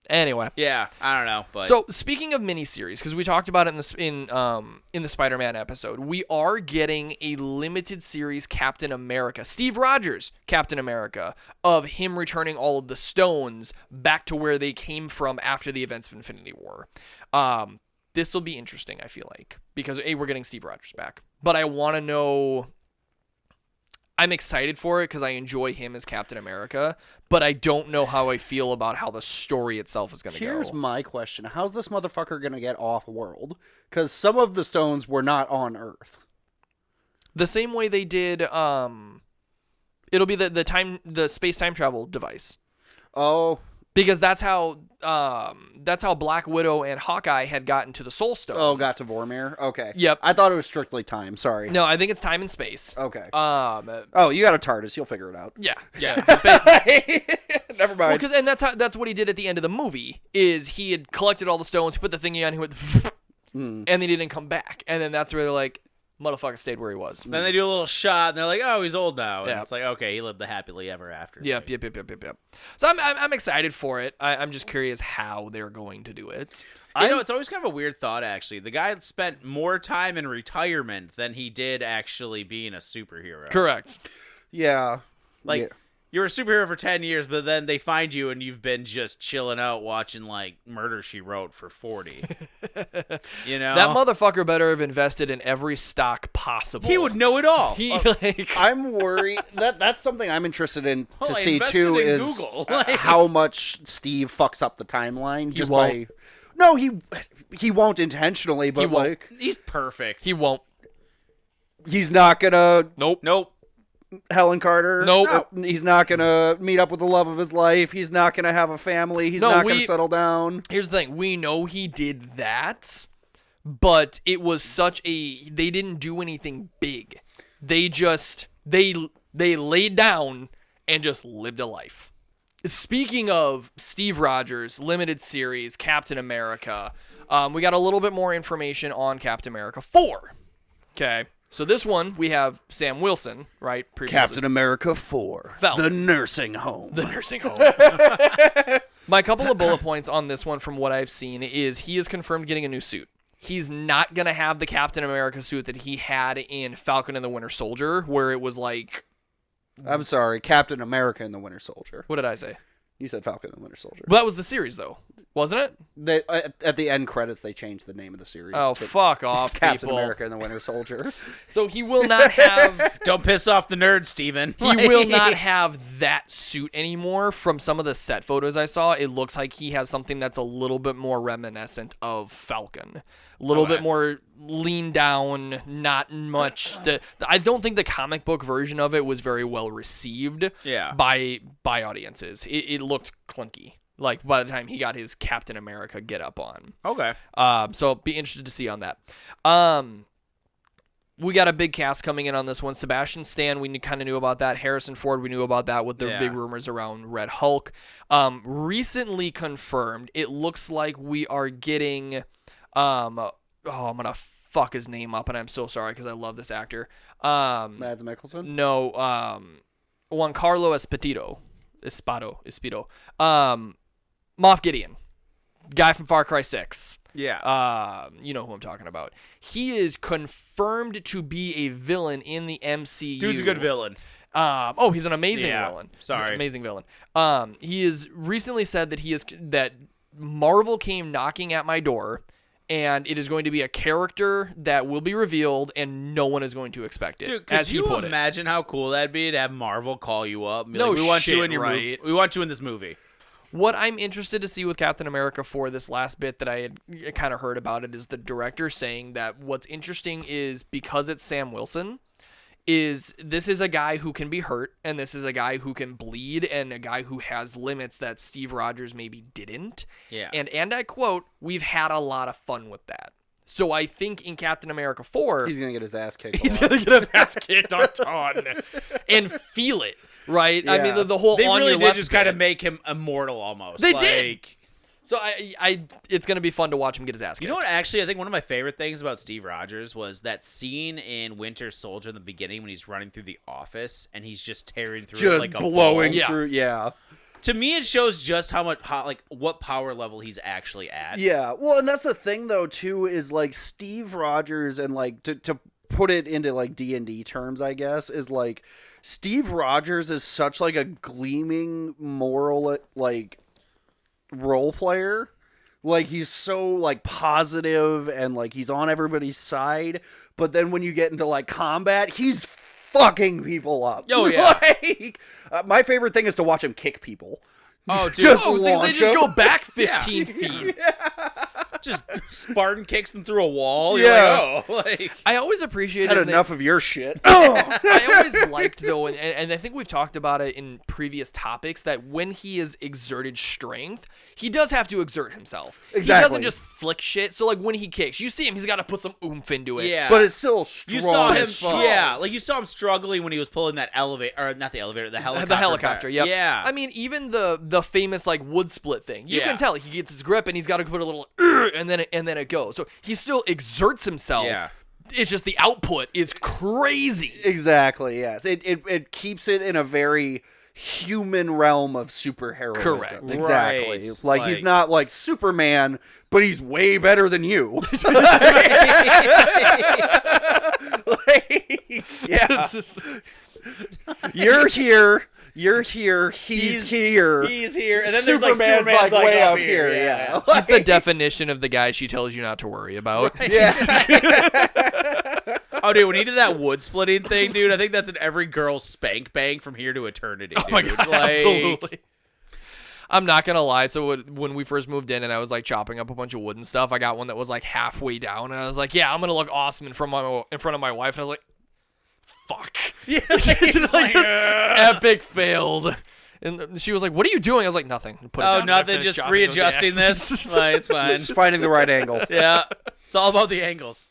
Anyway. Yeah, I don't know, but So speaking of miniseries, because we talked about it in the Spider-Man episode, we are getting a limited series Captain America, Steve Rogers Captain America, of him returning all of the stones back to where they came from after the events of Infinity War. This will be interesting, I feel like, because we're getting Steve Rogers back, but I want to know. I'm excited for it because I enjoy him as Captain America, but I don't know how I feel about how the story itself is going to go. Here's my question. How's this motherfucker going to get off-world? Because some of the stones were not on Earth. The same way they did, it'll be the space-time travel device. Oh. Because that's how Black Widow and Hawkeye had gotten to the Soul Stone. Oh, got to Vormir? Okay. Yep. I thought it was strictly time. Sorry. No, I think it's time and space. Okay. Oh, you got a TARDIS. You'll figure it out. Yeah. Never mind. Well, that's what he did at the end of the movie, is he had collected all the stones, he put the thingy on, he went, and then he didn't come back. And then that's where they're like, motherfucker stayed where he was. then they do a little shot, and they're like, "Oh, he's old now." And Yeah. it's like, okay, he lived the happily ever after. Yep. So I'm excited for it. I'm just curious how they're going to do it. You know, it's always kind of a weird thought, actually. The guy spent more time in retirement than he did actually being a superhero. Correct. Yeah. Like, Yeah. you're a superhero for 10 years, but then they find you and you've been just chilling out watching, like, Murder, She Wrote for 40. You know? That motherfucker better have invested in every stock possible. He would know it all. I'm worried. That's something I'm interested in Well, to I see invested too. in Is Google. Like- how much Steve fucks up the timeline just won't. by. No, he won't intentionally, but He won't. like He's perfect. He won't. he's not gonna Nope. Helen Carter. Nope. He's not gonna meet up with the love of his life. He's not gonna have a family. He's not gonna settle down. Here's the thing. We know he did that, but it was such a... They didn't do anything big. They just... They laid down and just lived a life. Speaking of Steve Rogers, limited series, Captain America, we got a little bit more information on Captain America 4. Okay. So this one, we have Sam Wilson, right? Previously. Captain America 4. Falcon. The nursing home. The nursing home. My couple of bullet points on this one from what I've seen is he is confirmed getting a new suit. He's not going to have the Captain America suit that he had in Falcon and the Winter Soldier, where it was like... I'm sorry, Captain America and the Winter Soldier. What did I say? You said Falcon and the Winter Soldier. Well, that was the series, though. Wasn't it? They, at the end credits, they changed the name of the series. Oh, to fuck off, Captain people. America and the Winter Soldier. So he will not have... Don't piss off the nerd, Steven. He will not have that suit anymore. From some of the set photos I saw, it looks like he has something that's a little bit more reminiscent of Falcon. A little bit more lean down, not much. I don't think the comic book version of it was very well received by audiences. It looked clunky. Like, by the time he got his Captain America get up on. Okay. So be interested to see on that. We got a big cast coming in on this one. Sebastian Stan, we kind of knew about that. Harrison Ford, we knew about that with the big rumors around Red Hulk. Recently confirmed, it looks like we are getting... I'm going to fuck his name up, and I'm so sorry because I love this actor. Mads Mikkelsen? No, Juan Carlo Esposito. Moff Gideon. Guy from Far Cry 6. Yeah. You know who I'm talking about. He is confirmed to be a villain in the MCU. Dude's a good villain. He's an amazing villain. Sorry. Amazing villain. He has recently said that Marvel came knocking at my door, and it is going to be a character that will be revealed, and no one is going to expect it. Dude, could you imagine how cool that'd be to have Marvel call you up and be like, we want you in your movie. We want you in this movie. What I'm interested to see with Captain America 4, this last bit that I had kind of heard about it, is the director saying that what's interesting is because it's Sam Wilson, this is a guy who can be hurt, and this is a guy who can bleed, and a guy who has limits that Steve Rogers maybe didn't. Yeah. And I quote, we've had a lot of fun with that. So I think in Captain America 4... He's going to get his ass kicked. He's going to get his ass kicked a ton. And feel it, right? Yeah. I mean, the whole they on really your did left just kind of make him immortal almost. They did. So it's going to be fun to watch him get his ass kicked. You know what, actually, I think one of my favorite things about Steve Rogers was that scene in Winter Soldier in the beginning when he's running through the office and he's just tearing through just like a blowing ball. through, yeah. To me, it shows just what power level he's actually at. Yeah, well, and that's the thing though too is like Steve Rogers and like to put it into like D&D terms, I guess, is like Steve Rogers is such like a gleaming moral like role player. Like he's so like positive and like he's on everybody's side, but then when you get into like combat, he's fucking people up. Oh yeah. Like, my favorite thing is to watch him kick people. Oh, dude. Just they launch just go him. back 15 feet. Just Spartan kicks them through a wall. Yeah. You're like, oh, like I always appreciated Had that- enough of your shit. I always liked though, and I think we've talked about it in previous topics, that when he has exerted strength, he does have to exert himself. He Exactly. doesn't just flick shit. So like when he kicks, you see him, he's got to put some oomph into it. yeah. But it's still strong. you saw him, as fuck. yeah, like you saw him struggling when he was pulling that elevator, or not the elevator, the helicopter. The helicopter, yep. Yeah. I mean, even the famous like wood split thing, you Yeah. can tell he gets his grip and he's got to put a little and then it goes. So he still exerts himself. Yeah. It's just the output is crazy. Exactly. Yes. It keeps it in a very human realm of superheroism. Correct. Exactly. Right. Like he's not like Superman, but he's way better than you. Like, yeah. It's just- You're here. You're here. He's here. He's here, and then Superman's there's like Superman's like way up up here. here. Yeah. he's the definition of the guy she tells you not to worry about. Oh, dude, when he did that wood splitting thing, dude, I think that's in every girl's spank bang from here to eternity. Oh my dude. god, Like, absolutely. I'm not gonna lie. So when we first moved in and I was like chopping up a bunch of wood and stuff, I got one that was like halfway down, and I was like, "Yeah, I'm gonna look awesome in front of my wife." And I was like, "Fuck." Yeah, Just like, just epic failed. And she was like, "What are you doing?" I was like, "Nothing." Put it oh, down and I nothing, finished just chopping it with the readjusting axe. this. Like, it's fine. Just finding the right angle. Yeah, it's all about the angles.